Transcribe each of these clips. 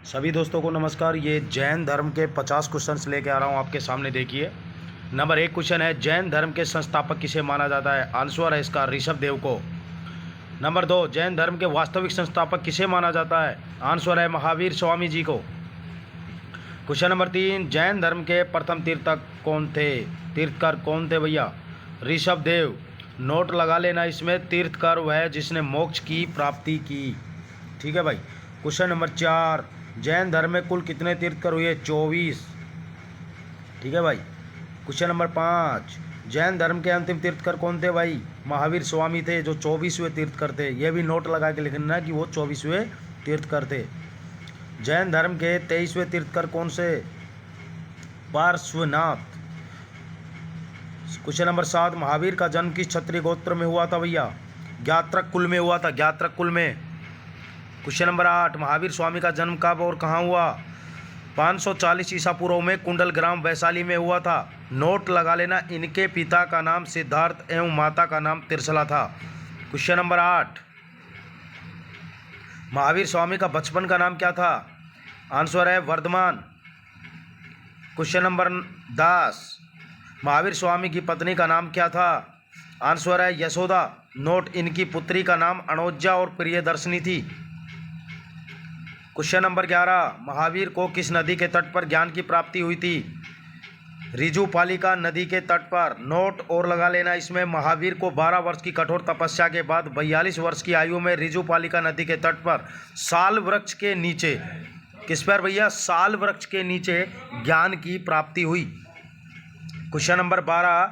सभी दोस्तों को नमस्कार। ये जैन धर्म के 50 क्वेश्चंस लेके आ रहा हूँ आपके सामने। देखिए, नंबर 1 क्वेश्चन है, जैन धर्म के संस्थापक किसे माना जाता है? आंसर है इसका ऋषभ देव को। नंबर 2, जैन धर्म के वास्तविक संस्थापक किसे माना जाता है? आंसर है महावीर स्वामी जी को। क्वेश्चन नंबर 3, जैन धर्म के प्रथम तीर्थकर कौन थे भैया? ऋषभ देव। नोट लगा लेना इसमें, तीर्थकर वह है जिसने मोक्ष की प्राप्ति की। ठीक है भाई। क्वेश्चन नंबर 4, जैन धर्म में कुल कितने तीर्थकर हुए? 24। ठीक है भाई। क्वेश्चन नंबर 5, जैन धर्म के अंतिम तीर्थकर कौन थे भाई? महावीर स्वामी थे, जो 24वें तीर्थकर थे। यह भी नोट लगा के लिखना कि वो 24वें तीर्थकर थे। जैन धर्म के 23वें तीर्थकर कौन से? पार्श्वनाथ। क्वेश्चन नंबर 7, महावीर का जन्म किस क्षत्रिय गोत्र में हुआ था भैया? ज्ञात्रक कुल में हुआ था, ज्ञात्रक कुल में। क्वेश्चन नंबर 8, महावीर स्वामी का जन्म कब और कहाँ हुआ? 540 ईसा पूर्व में कुंडल ग्राम वैशाली में हुआ था। नोट लगा लेना, इनके पिता का नाम सिद्धार्थ एवं माता का नाम त्रिशला था। क्वेश्चन नंबर 8, महावीर स्वामी का बचपन का नाम क्या था? आंसर है वर्धमान। क्वेश्चन नंबर 10, महावीर स्वामी की पत्नी का नाम क्या था? आंसर है यशोदा। नोट, इनकी पुत्री का नाम अनोज्जा और प्रियदर्शनी थी। क्वेश्चन नंबर 11, महावीर को किस नदी के तट पर ज्ञान की प्राप्ति हुई थी? ऋजुपालिका नदी के तट पर। नोट और लगा लेना इसमें, महावीर को 12 वर्ष की कठोर तपस्या के बाद 42 वर्ष की आयु में ऋजुपालिका नदी के तट पर साल वृक्ष के नीचे, किस पर भैया? साल वृक्ष के नीचे ज्ञान की प्राप्ति हुई। क्वेश्चन नंबर 12,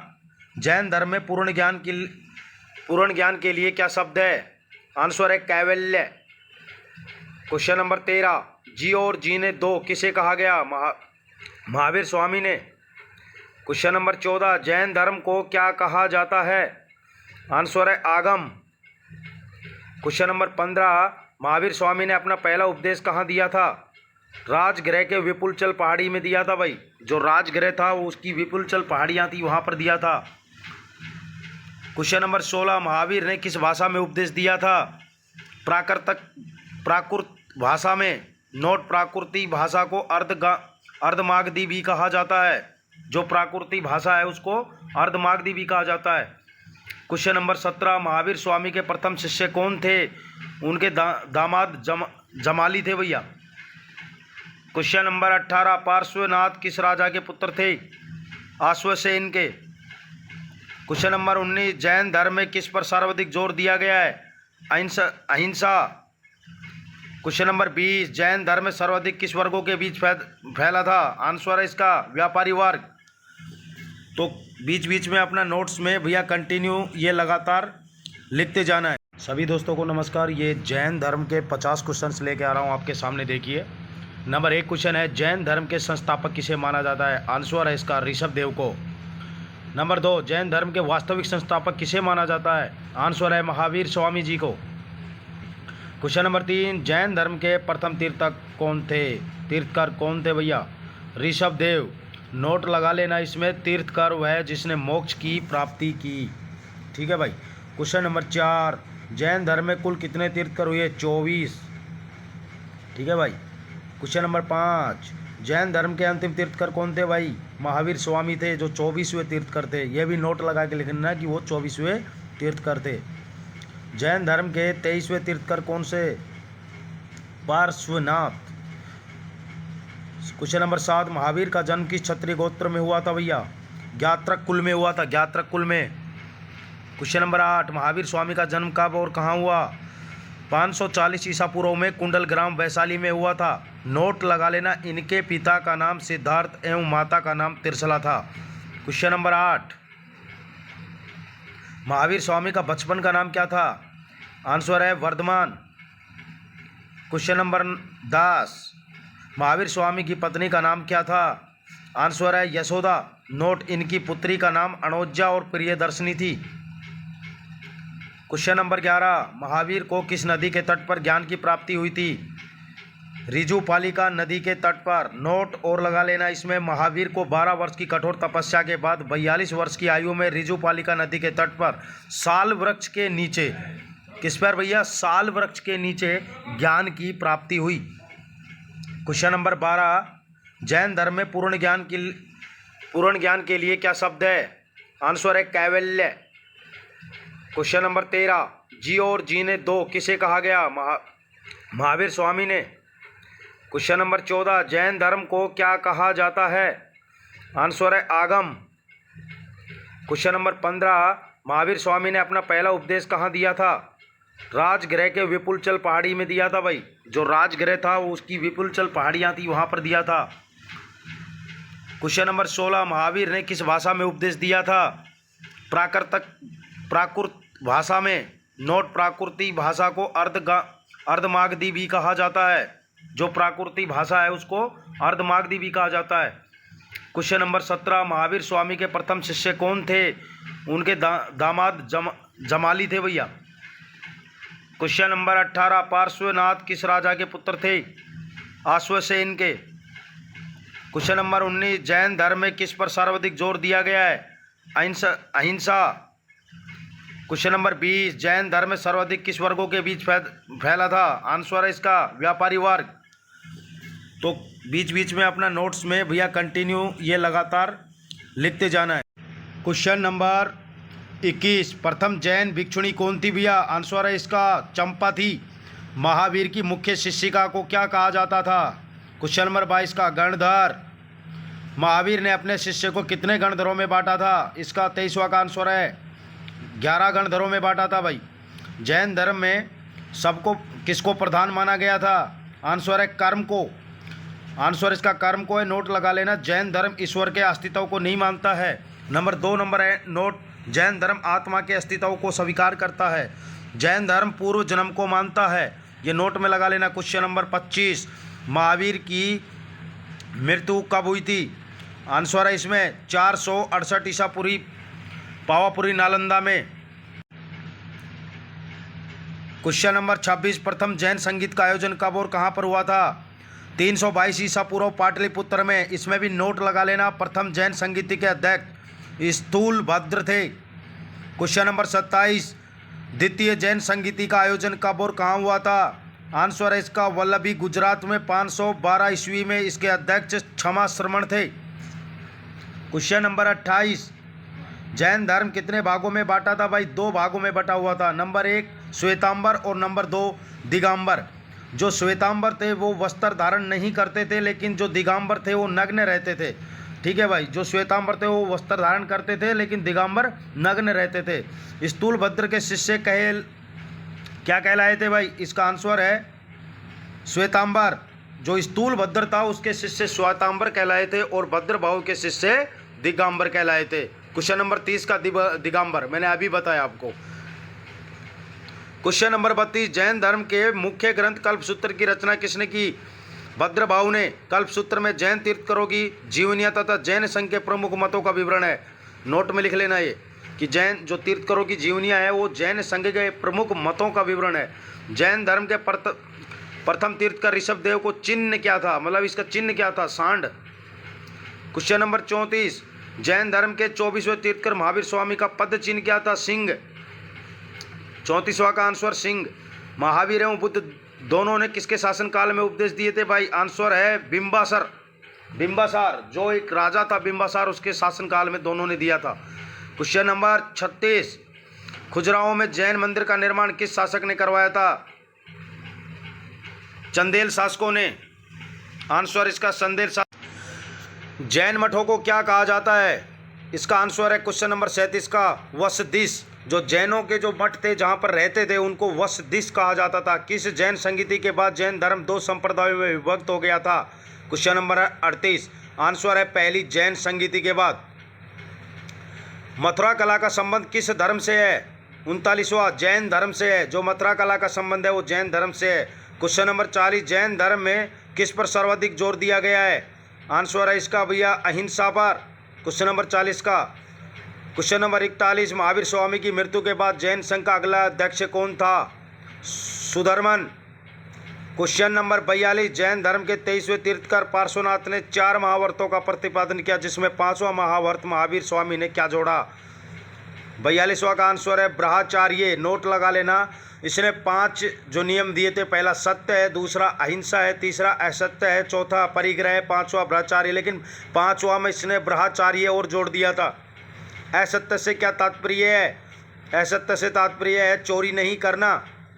जैन धर्म में पूर्ण ज्ञान के लिए क्या शब्द है? आंसर है कैवल्य। क्वेश्चन नंबर 13, जी और जीने दो किसे कहा गया? महावीर स्वामी ने। क्वेश्चन नंबर 14, जैन धर्म को क्या कहा जाता है? आंसर है आगम। क्वेश्चन नंबर 15, महावीर स्वामी ने अपना पहला उपदेश कहाँ दिया था? राजगृह के विपुलचल पहाड़ी में दिया था भाई। जो राजगृह था वो उसकी विपुलचल पहाड़ियाँ थी, वहाँ पर दिया था। क्वेश्चन नंबर 16, महावीर ने किस भाषा में उपदेश दिया था? प्राकृत भाषा में। नोट, प्राकृतिक भाषा को अर्धमागधी भी कहा जाता है। जो प्राकृतिक भाषा है उसको अर्धमागधी भी कहा जाता है। क्वेश्चन नंबर 17, महावीर स्वामी के प्रथम शिष्य कौन थे? उनके दामाद जमाली थे भैया। क्वेश्चन नंबर 18, पार्श्वनाथ किस राजा के पुत्र थे? अश्वसेन के। क्वेश्चन नंबर 19, जैन धर्म में किस पर सर्वाधिक जोर दिया गया है? अहिंसा। क्वेश्चन नंबर 20, जैन धर्म में सर्वाधिक किस वर्गों के बीच फैला था? आंसर है इसका व्यापारी वर्ग। तो बीच बीच में अपना नोट्स में भैया कंटिन्यू ये लगातार लिखते जाना है। सभी दोस्तों को नमस्कार। ये जैन धर्म के 50 क्वेश्चंस लेके आ रहा हूँ आपके सामने। देखिए, नंबर 1 क्वेश्चन है, जैन धर्म के संस्थापक किसे माना जाता है? आंसर है इसका ऋषभ देव को। नंबर 2, जैन धर्म के वास्तविक संस्थापक किसे माना जाता है? आंसर है महावीर स्वामी जी को। क्वेश्चन नंबर 3, जैन धर्म के प्रथम तीर्थकर कौन थे भैया? ऋषभ देव। नोट लगा लेना इसमें, तीर्थकर वह है जिसने मोक्ष की प्राप्ति की। ठीक है भाई। क्वेश्चन नंबर 4, जैन धर्म में कुल कितने तीर्थकर हुए? 24। ठीक है भाई। क्वेश्चन नंबर 5, जैन धर्म के अंतिम तीर्थकर कौन थे भाई? महावीर स्वामी थे, जो 24वें तीर्थकर थे। यह भी नोट लगा के लिखना कि वो 24वें तीर्थकर थे। जैन धर्म के 23वें तीर्थकर कौन से? पार्श्वनाथ। क्वेश्चन नंबर 7, महावीर का जन्म किस क्षत्रिय गोत्र में हुआ था भैया? ज्ञात्रक कुल में हुआ था, ज्ञात्रक कुल में। क्वेश्चन नंबर 8, महावीर स्वामी का जन्म कब और कहाँ हुआ? 540 ईसा पूर्व में कुंडल ग्राम वैशाली में हुआ था। नोट लगा लेना, इनके पिता का नाम सिद्धार्थ एवं माता का नाम त्रिशला था। क्वेश्चन नंबर 8, महावीर स्वामी का बचपन का नाम क्या था? आंसर है वर्धमान। क्वेश्चन नंबर 10, महावीर स्वामी की पत्नी का नाम क्या था? आंसर है यशोदा। नोट, इनकी पुत्री का नाम अनोज्जा और प्रियदर्शनी थी। क्वेश्चन नंबर 11, महावीर को किस नदी के तट पर ज्ञान की प्राप्ति हुई थी? ऋजुपालिका नदी के तट पर। नोट और लगा लेना इसमें, महावीर को 12 वर्ष की कठोर तपस्या के बाद 42 वर्ष की आयु में ऋजुपालिका नदी के तट पर साल वृक्ष के नीचे, किस पर भैया? साल वृक्ष के नीचे ज्ञान की प्राप्ति हुई। क्वेश्चन नंबर 12, जैन धर्म में पूर्ण ज्ञान के लिए क्या शब्द है? आंसर है कैवल्य। क्वेश्चन नंबर 13, जी और जीने दो किसे कहा गया? महावीर स्वामी ने। क्वेश्चन नंबर 14, जैन धर्म को क्या कहा जाता है? आंसर है आगम। क्वेश्चन नंबर 15, महावीर स्वामी ने अपना पहला उपदेश कहाँ दिया था? राजगृह के विपुलचल पहाड़ी में दिया था भाई। जो राजगृह था वो उसकी विपुलचल पहाड़ियाँ थी, वहाँ पर दिया था। क्वेश्चन नंबर 16, महावीर ने किस भाषा में उपदेश दिया था? प्राकृत भाषा में। नोट, प्राकृति भाषा को अर्धमागधी भी कहा जाता है। जो प्राकृतिक भाषा है उसको अर्धमागधी भी कहा जाता है। क्वेश्चन नंबर 17, महावीर स्वामी के प्रथम शिष्य कौन थे? उनके दामाद जमाली थे भैया। क्वेश्चन नंबर 18, पार्श्वनाथ किस राजा के पुत्र थे? अश्वसेन के। क्वेश्चन नंबर 19, जैन धर्म में किस पर सर्वाधिक जोर दिया गया है? अहिंसा। क्वेश्चन नंबर 20, जैन धर्म में सर्वाधिक किस वर्गों के बीच फैला था? आंसर है इसका व्यापारी वर्ग। तो बीच बीच में अपना नोट्स में भैया कंटिन्यू ये लगातार लिखते जाना है। क्वेश्चन नंबर 21, प्रथम जैन भिक्षुणी कौन थी भैया? आंसर है इसका चंपा थी। महावीर की मुख्य शिष्यिका को क्या कहा जाता था? क्वेश्चन नंबर 22 का गणधर। महावीर ने अपने शिष्य को कितने गणधरों में बांटा था? इसका 23वां का आंसर है 11 गणधरों में बांटा था भाई। जैन धर्म में सबको किसको प्रधान माना गया था? आंसर है कर्म को। आंसर इसका कर्म को है, नोट लगा लेना। जैन धर्म ईश्वर के अस्तित्व को नहीं मानता है। नंबर 2 नंबर है नोट, जैन धर्म आत्मा के अस्तित्व को स्वीकार करता है। जैन धर्म पूर्व जन्म को मानता है, ये नोट में लगा लेना। क्वेश्चन नंबर 25, महावीर की मृत्यु कब हुई थी? आंसर है इसमें 468 ईसा पूर्व, पावापुरी नालंदा में। क्वेश्चन नंबर 26, प्रथम जैन संगीत का आयोजन कब और कहां पर हुआ था? 322 ईसा पूर्व पाटलिपुत्र में। इसमें भी नोट लगा लेना। प्रथम जैन संगीत के अध्यक्ष स्थूल भद्र थे। क्वेश्चन नंबर 27, द्वितीय जैन संगीति का आयोजन कब और कहाँ हुआ था? आंसर है इसका वल्लभी, गुजरात में। 512 ईस्वी में इसके अध्यक्ष क्षमा श्रमण थे। क्वेश्चन नंबर 28, जैन धर्म कितने भागों में बांटा था भाई? 2 भागों में बटा हुआ था। नंबर 1 श्वेतांबर और नंबर 2 दिगंबर। जो श्वेतांबर थे वो वस्त्र धारण नहीं करते थे, लेकिन जो दिगंबर थे वो नग्न रहते थे। ठीक है भाई, जो श्वेतांबर थे वो वस्त्र धारण करते थे, लेकिन दिगंबर नग्न रहते थे। स्थूल भद्र के शिष्य क्या कहलाए थे भाई? इसका आंसर है श्वेतांबर। जो स्थूल भद्र था उसके शिष्य श्वेतांबर कहलाए थे और भद्र भाव के शिष्य दिगंबर कहलाए थे। क्वेश्चन नंबर 30 का दिगंबर मैंने अभी बताया आपको। क्वेश्चन नंबर 32, जैन धर्म के मुख्य ग्रंथ कल्पसूत्र की रचना किसने की? भद्रभाव ने। कल्पसूत्र में जैन तीर्थंकरों की जीवनियाँ तथा जैन संघ के प्रमुख मतों का विवरण है। नोट में लिख लेना ये कि जैन जो तीर्थंकरों की जीवनियाँ है वो जैन संघ के प्रमुख मतों का विवरण है। जैन धर्म के प्रथम तीर्थंकर ऋषभदेव को चिन्ह क्या था? मतलब इसका चिन्ह क्या था? सांड। क्वेश्चन नंबर 34, जैन धर्म के 24वें तीर्थंकर महावीर स्वामी का पद चिन्ह क्या था? सिंह। 34वां का आंसर सिंह। महावीर एवं बुद्ध दोनों ने किसके शासनकाल में उपदेश दिए थे भाई? आंसर है बिंबासार। जो एक राजा था बिंबासार, उसके शासनकाल में दोनों ने दिया था। क्वेश्चन नंबर 36, खुजराहो में जैन मंदिर का निर्माण किस शासक ने करवाया था? चंदेल शासकों ने। आंसर इसका चंदेल शासक। जैन मठों को क्या कहा जाता है? इसका आंसर है क्वेश्चन नंबर 37 का वसदिश। जो जैनों के जो मठ थे जहाँ पर रहते थे उनको वसदिश कहा जाता था। किस जैन संगीति के बाद जैन धर्म 2 संप्रदायों में विभक्त हो गया था? क्वेश्चन नंबर 38, आंसर है पहली जैन संगीति के बाद। मथुरा कला का संबंध किस धर्म से है? 39वां जैन धर्म से है। जो मथुरा कला का संबंध है वो जैन धर्म से है। क्वेश्चन नंबर 40, जैन धर्म में किस पर सर्वाधिक जोर दिया गया है? आंसर है इसका भैया अहिंसा पर। क्वेश्चन नंबर 40 का। क्वेश्चन नंबर 41, महावीर स्वामी की मृत्यु के बाद जैन संघ का अगला अध्यक्ष कौन था? सुधर्मन। क्वेश्चन नंबर 42, जैन धर्म के 23वें तीर्थंकर पार्श्वनाथ ने 4 महाव्रतों का प्रतिपादन किया, जिसमें 5वां महाव्रत महावीर स्वामी ने क्या जोड़ा? 42वां का आंसर है ब्रह्मचार्य। नोट लगा लेना। इसने 5 जो नियम दिए थे, पहला सत्य है, दूसरा अहिंसा है, तीसरा असत्य है, चौथा परिग्रह है, 5वां ब्रह्मचार्य। लेकिन 5वां में इसने ब्रह्मचार्य और जोड़ दिया था। असत्य से क्या तात्पर्य है? असत्य से तात्पर्य है चोरी नहीं करना।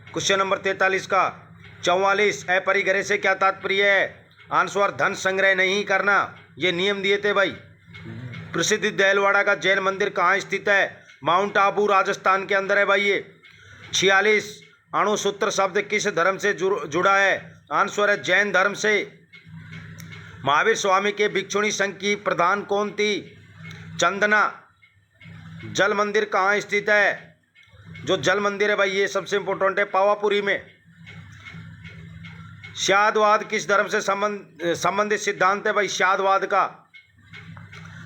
क्वेश्चन नंबर 43 का। 44 अपरिग्रह से क्या तात्पर्य है? आंसर धन संग्रह नहीं करना। ये नियम दिए थे भाई। प्रसिद्ध देलवाड़ा का जैन मंदिर कहाँ स्थित है? माउंट आबू राजस्थान के अंदर है भाई ये। 46 अणुसूत्र शब्द किस धर्म से जुड़ा है? आंसर है जैन धर्म से। महावीर स्वामी के भिक्षुणी संघ की प्रधान कौन थी? चंदना। जल मंदिर कहाँ स्थित है? जो जल मंदिर है भाई ये सबसे इंपॉर्टेंट है, पावापुरी में। शादवाद किस धर्म से संबंधित सिद्धांत है भाई? शादवाद का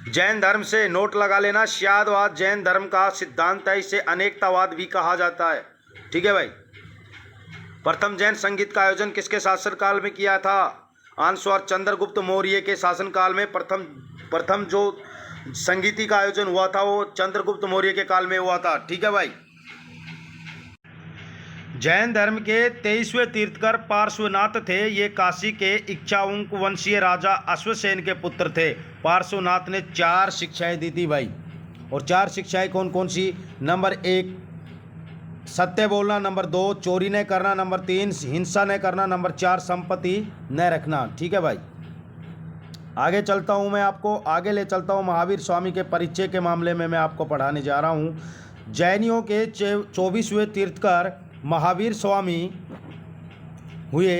जैन धर्म से। नोट लगा लेना। शादवाद जैन धर्म का सिद्धांत है, इसे अनेकतावाद भी कहा जाता है। ठीक है भाई। प्रथम जैन संगीत का आयोजन किसके शासनकाल में किया था? आंसर चंद्रगुप्त मौर्य के शासनकाल में प्रथम जो संगीति का आयोजन हुआ था वो चंद्रगुप्त मौर्य के काल में हुआ था। ठीक है भाई। जैन धर्म के 23वें तीर्थकर पार्श्वनाथ थे। ये काशी के इक्ष्वाकु वंशीय राजा अश्वसेन के पुत्र थे। पार्श्वनाथ ने 4 शिक्षाएं दी थी भाई। और 4 शिक्षाएं कौन कौन सी? नंबर 1 सत्य बोलना, नंबर 2 चोरी न करना, नंबर 3 हिंसा न करना, नंबर 4 संपत्ति न रखना। ठीक है भाई। आगे चलता हूँ, मैं आपको आगे ले चलता हूँ। महावीर स्वामी के परिचय के मामले में मैं आपको पढ़ाने जा रहा हूँ। जैनियों के 24वें तीर्थकर महावीर स्वामी हुए।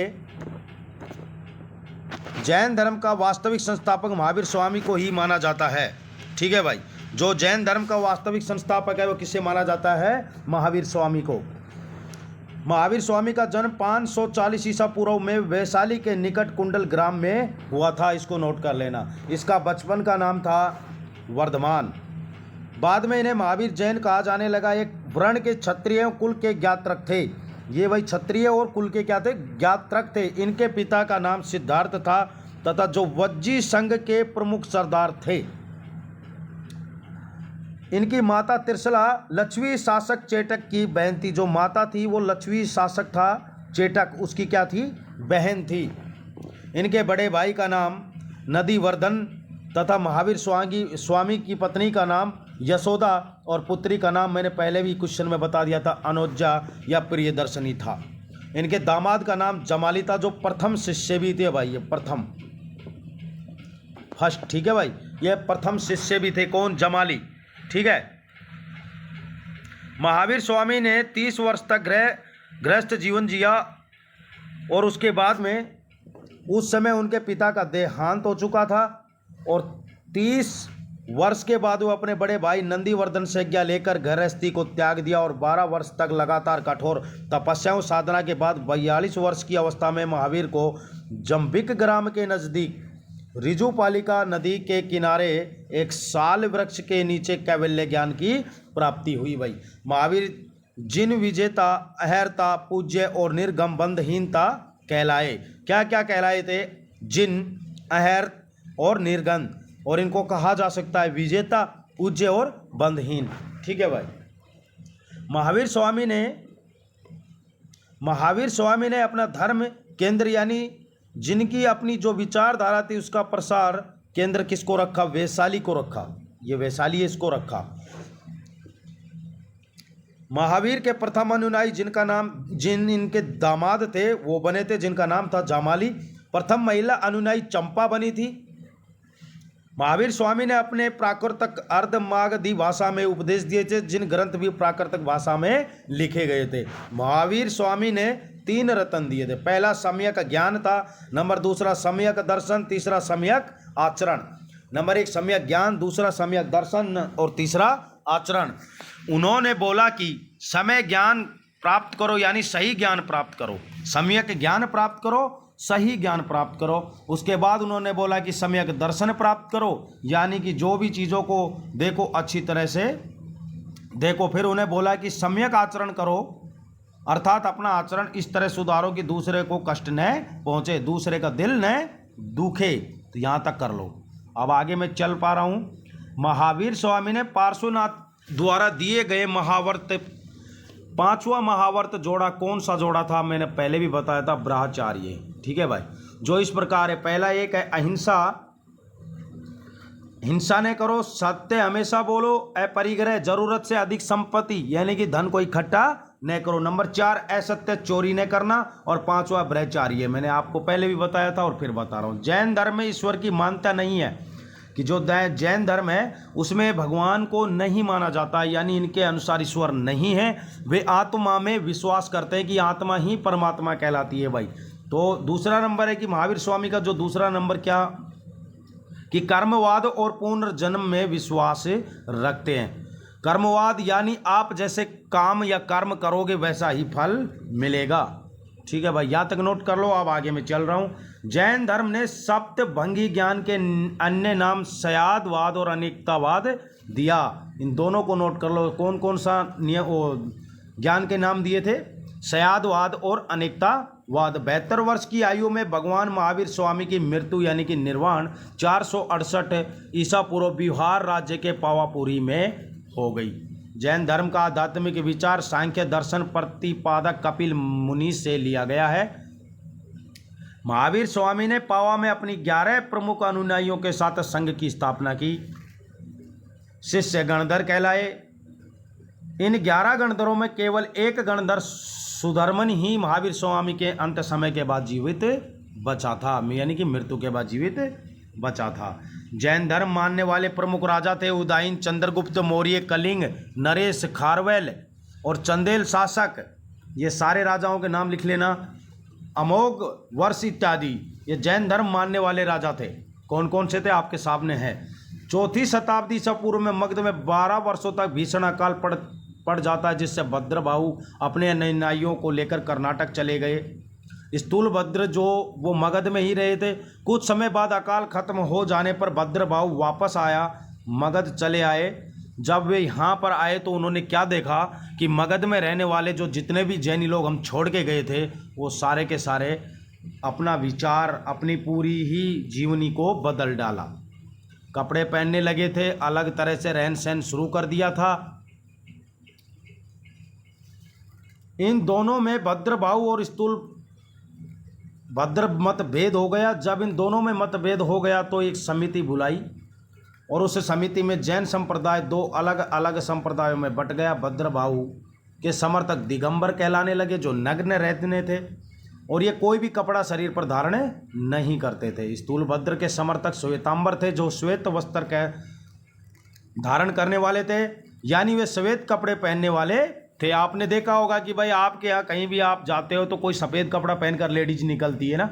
जैन धर्म का वास्तविक संस्थापक महावीर स्वामी को ही माना जाता है। ठीक है भाई। जो जैन धर्म का वास्तविक संस्थापक है वो किससे माना जाता है? महावीर स्वामी को। महावीर स्वामी का जन्म 540 ईसा पूर्व में वैशाली के निकट कुंडल ग्राम में हुआ था। इसको नोट कर लेना। इसका बचपन का नाम था वर्धमान। बाद में इन्हें महावीर जैन कहा जाने लगा। एक वर्ण के क्षत्रिय कुल के ज्ञात्रक थे। ये भाई क्षत्रिय और कुल के क्या थे? ज्ञात्रक थे। इनके पिता का नाम सिद्धार्थ था तथा जो वज्जी संघ के प्रमुख सरदार थे। इनकी माता त्रिशला लक्ष्मी शासक चेटक की बहन थी। जो माता थी वो लक्ष्मी शासक था चेटक, उसकी क्या थी? बहन थी। इनके बड़े भाई का नाम नदीवर्धन तथा महावीर स्वामी की पत्नी का नाम यशोदा और पुत्री का नाम मैंने पहले भी क्वेश्चन में बता दिया था, अनुजा या प्रियदर्शनी था। इनके दामाद का नाम जमाली था, जो प्रथम शिष्य भी थे भाई। ये प्रथम फर्स्ट। ठीक है भाई। ये प्रथम शिष्य भी थे। कौन? जमाली। ठीक है। महावीर स्वामी ने 30 वर्ष तक गृहस्थ जीवन जिया और उसके बाद में उस समय उनके पिता का देहांत हो चुका था और 30 वर्ष के बाद वो अपने बड़े भाई नंदीवर्धन से आज्ञा लेकर गृहस्थी को त्याग दिया और 12 वर्ष तक लगातार कठोर तपस्या और साधना के बाद 42 वर्ष की अवस्था में महावीर को जंबिक ग्राम के नज़दीक रिजुपालिका नदी के किनारे एक साल वृक्ष के नीचे कैवल्य ज्ञान की प्राप्ति हुई भाई। महावीर जिन विजेता, अहर्ता, पूज्य और निर्गम बंधहीनता कहलाए। क्या क्या कहलाए थे? जिन, अहर्त और निर्गम। और इनको कहा जा सकता है विजेता, पूज्य और बंधहीन। ठीक है भाई। महावीर स्वामी ने अपना धर्म केंद्र यानी जिनकी अपनी जो विचारधारा थी उसका प्रसार केंद्र किसको रखा? वैशाली को रखा। ये वैशाली इसको रखा। महावीर के प्रथम अनुयायी जिन इनके दामाद थे वो बने थे, जिनका नाम था जामाली। प्रथम महिला अनुयायी चंपा बनी थी। महावीर स्वामी ने अपने प्राकृतिक अर्धमागधी भाषा में उपदेश दिए थे, जिन ग्रंथ भी प्राकृतिक भाषा में लिखे गए थे। महावीर स्वामी ने 3 रत्न दिए थे। पहला सम्यक ज्ञान था, नंबर 2 सम्यक दर्शन, तीसरा सम्यक आचरण। नंबर 1 सम्यक ज्ञान, दूसरा सम्यक दर्शन और तीसरा आचरण। उन्होंने बोला कि समय ज्ञान प्राप्त करो यानी सही ज्ञान प्राप्त करो, सम्यक ज्ञान प्राप्त करो, सही ज्ञान प्राप्त करो। उसके बाद उन्होंने बोला कि सम्यक दर्शन प्राप्त करो यानी कि जो भी चीज़ों को देखो अच्छी तरह से देखो। फिर उन्हें बोला कि सम्यक आचरण करो अर्थात अपना आचरण इस तरह सुधारो कि दूसरे को कष्ट न पहुँचे, दूसरे का दिल न दुखे। तो यहाँ तक कर लो। अब आगे मैं चल पा रहा हूँ। महावीर स्वामी ने पार्श्वनाथ द्वारा दिए गए महावर्त, पांचवा महावर्त जोड़ा कौन सा जोड़ा था? मैंने पहले भी बताया था, ब्रह्मचार्य। ठीक है भाई, जो इस प्रकार है। पहला एक है अहिंसा, हिंसा न करो, सत्य हमेशा बोलो, अपरिग्रह, जरूरत से अधिक संपत्ति यानी कि धन को इकट्ठा न करो। नंबर 4 असत्य, चोरी न करना। और पांचवा ब्रह्मचार्य, मैंने आपको पहले भी बताया था और फिर बता रहा हूं। जैन धर्म में ईश्वर की मान्यता नहीं है, कि जो जैन धर्म है उसमें भगवान को नहीं माना जाता, यानी इनके अनुसार ईश्वर नहीं है। वे आत्मा में विश्वास करते हैं कि आत्मा ही परमात्मा कहलाती है भाई। तो दूसरा नंबर है कि महावीर स्वामी का जो दूसरा नंबर क्या, कि कर्मवाद और पुनर्जन्म में विश्वास रखते हैं। कर्मवाद यानी आप जैसे काम या कर्म करोगे वैसा ही फल मिलेगा। ठीक है भाई, यहाँ तक नोट कर लो। अब आगे मैं चल रहा हूँ। जैन धर्म ने सप्तभंगी ज्ञान के अन्य नाम सयादवाद और अनेकतावाद दिया। इन दोनों को नोट कर लो। कौन कौन सा ज्ञान के नाम दिए थे? सयादवाद और अनेकतावाद। 72 वर्ष की आयु में भगवान महावीर स्वामी की मृत्यु यानी कि निर्वाण 468 ईसा पूर्व बिहार राज्य के पावापुरी में हो गई। जैन धर्म का आध्यात्मिक विचार सांख्य दर्शन प्रतिपादक कपिल मुनि से लिया गया है। महावीर स्वामी ने पावा में अपनी 11 प्रमुख अनुयायियों के साथ संघ की स्थापना की। शिष्य गणधर कहलाए। इन 11 गणधरों में केवल एक गणधर सुधर्मन ही महावीर स्वामी के अंत समय के बाद जीवित बचा था, यानी कि मृत्यु के बाद जीवित बचा था। जैन धर्म मानने वाले प्रमुख राजा थे उदयन, चंद्रगुप्त मौर्य, कलिंग, नरेश, खारवेल और चंदेल शासक। ये सारे राजाओं के नाम लिख लेना। अमोघ वर्ष इत्यादि, ये जैन धर्म मानने वाले राजा थे। कौन कौन से थे आपके सामने हैं। 4वीं शताब्दी ईसा पूर्व में मगध में 12 वर्षों तक भीषण अकाल पड़ जाता है, जिससे भद्रबाहु अपने अनुयायियों को लेकर कर्नाटक चले गए। स्थूलभद्र जो वो मगध में ही रहे थे। कुछ समय बाद अकाल खत्म हो जाने पर भद्रबाहु वापस आया, मगध चले आए। जब वे यहाँ पर आए तो उन्होंने क्या देखा कि मगध में रहने वाले जो जितने भी जैनी लोग हम छोड़ के गए थे, वो सारे के सारे अपना विचार, अपनी पूरी ही जीवनी को बदल डाला। कपड़े पहनने लगे थे, अलग तरह से रहन सहन शुरू कर दिया था। इन दोनों में भद्रबाहु और स्थूलभद्र मतभेद हो गया। जब इन दोनों में मतभेद हो गया तो एक समिति बुलाई और उस समिति में जैन संप्रदाय 2 अलग अलग संप्रदायों में बट गया। भद्रबाहु के समर्थक दिगंबर कहलाने लगे, जो नग्न रहते थे और ये कोई भी कपड़ा शरीर पर धारण नहीं करते थे। स्थूलभद्र के समर्थक श्वेतांबर थे, जो श्वेत वस्त्र के धारण करने वाले थे, यानी वे श्वेत कपड़े पहनने वाले थे। आपने देखा होगा कि भाई आपके यहाँ कहीं भी आप जाते हो तो कोई सफ़ेद कपड़ा पहनकर लेडीज निकलती है ना,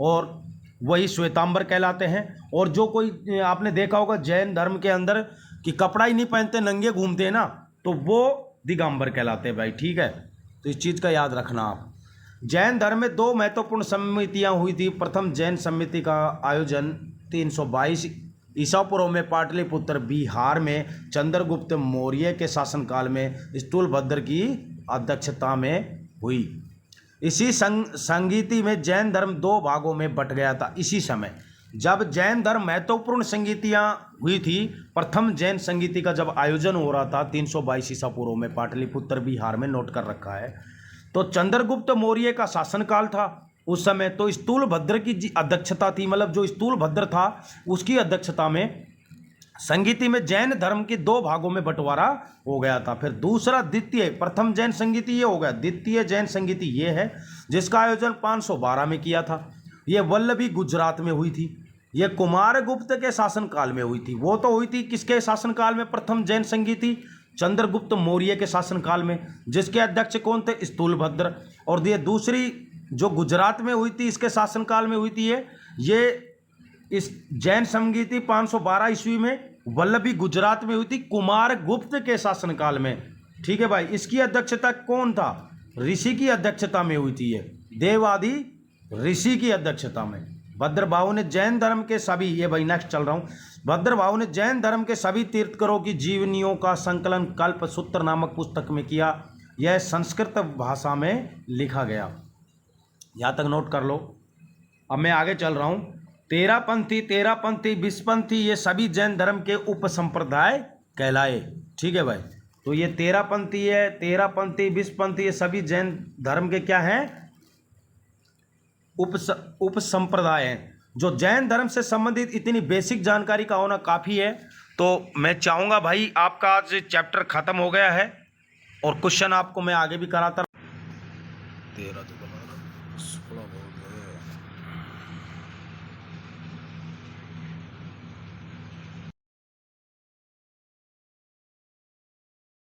और वही श्वेतांबर कहलाते हैं। और जो कोई आपने देखा होगा जैन धर्म के अंदर कि कपड़ा ही नहीं पहनते, नंगे घूमते हैं ना, तो वो दिगंबर कहलाते हैं भाई। ठीक है, तो इस चीज़ का याद रखना आप। जैन धर्म में 2 महत्वपूर्ण समितियाँ हुई थी। प्रथम जैन समिति का आयोजन 322 ईसा पूर्व में पाटलिपुत्र बिहार में चंद्रगुप्त मौर्य के शासनकाल में स्थूलभद्र की अध्यक्षता में हुई। इसी संगीति में जैन धर्म 2 भागों में बट गया था। इसी समय जब जैन धर्म महत्वपूर्ण संगीतियाँ हुई थी, प्रथम जैन संगीति का जब आयोजन हो रहा था 322 ईसा पूर्व में पाटलिपुत्र बिहार में, नोट कर रखा है, तो चंद्रगुप्त मौर्य का शासनकाल था उस समय। तो स्थूलभद्र की अध्यक्षता थी, मतलब जो स्थूलभद्र था उसकी अध्यक्षता में संगीति में जैन धर्म के 2 भागों में बंटवारा हो गया था। फिर दूसरा द्वितीय, प्रथम जैन संगीति ये हो गया, द्वितीय जैन संगीति ये है जिसका आयोजन 512 में किया था। ये वल्लभी गुजरात में हुई थी। ये कुमारगुप्त के शासनकाल में हुई थी। वो तो हुई थी किसके शासनकाल में? प्रथम जैन संगीति चंद्रगुप्त मौर्य के शासनकाल में, जिसके अध्यक्ष कौन थे? स्थूलभद्र। और ये दूसरी जो गुजरात में हुई थी, इसके शासनकाल में हुई थी ये इस जैन संगीति 512 ईस्वी में वल्लभी गुजरात में हुई थी, कुमारगुप्त के शासनकाल में। ठीक है भाई, इसकी अध्यक्षता कौन था? ऋषि की अध्यक्षता में हुई थी। ये देवादि ऋषि की अध्यक्षता में। भद्रबाहु ने जैन धर्म के सभी, ये भाई नेक्स्ट चल रहा हूँ, भद्रबाहु ने जैन धर्म के सभी तीर्थकरों की जीवनियों का संकलन कल्पसूत्र नामक पुस्तक में किया। यह संस्कृत भाषा में लिखा गया। यहाँ तक नोट कर लो। अब मैं आगे चल रहा हूँ। तेरापंथी, विस्पंथी, ये सभी जैन धर्म के उप संप्रदाय कहलाए। ठीक है भाई। तो ये तेरहपंथी है, तेरहपंथी, बीसपंथी, ये सभी जैन धर्म के क्या हैं, उप संप्रदाय हैं। जो जैन धर्म से संबंधित इतनी बेसिक जानकारी का होना काफ़ी है। तो मैं चाहूँगा भाई, आपका आज चैप्टर ख़त्म हो गया है और क्वेश्चन आपको मैं आगे भी कराता 13 तो बना रहा, 16 बहुत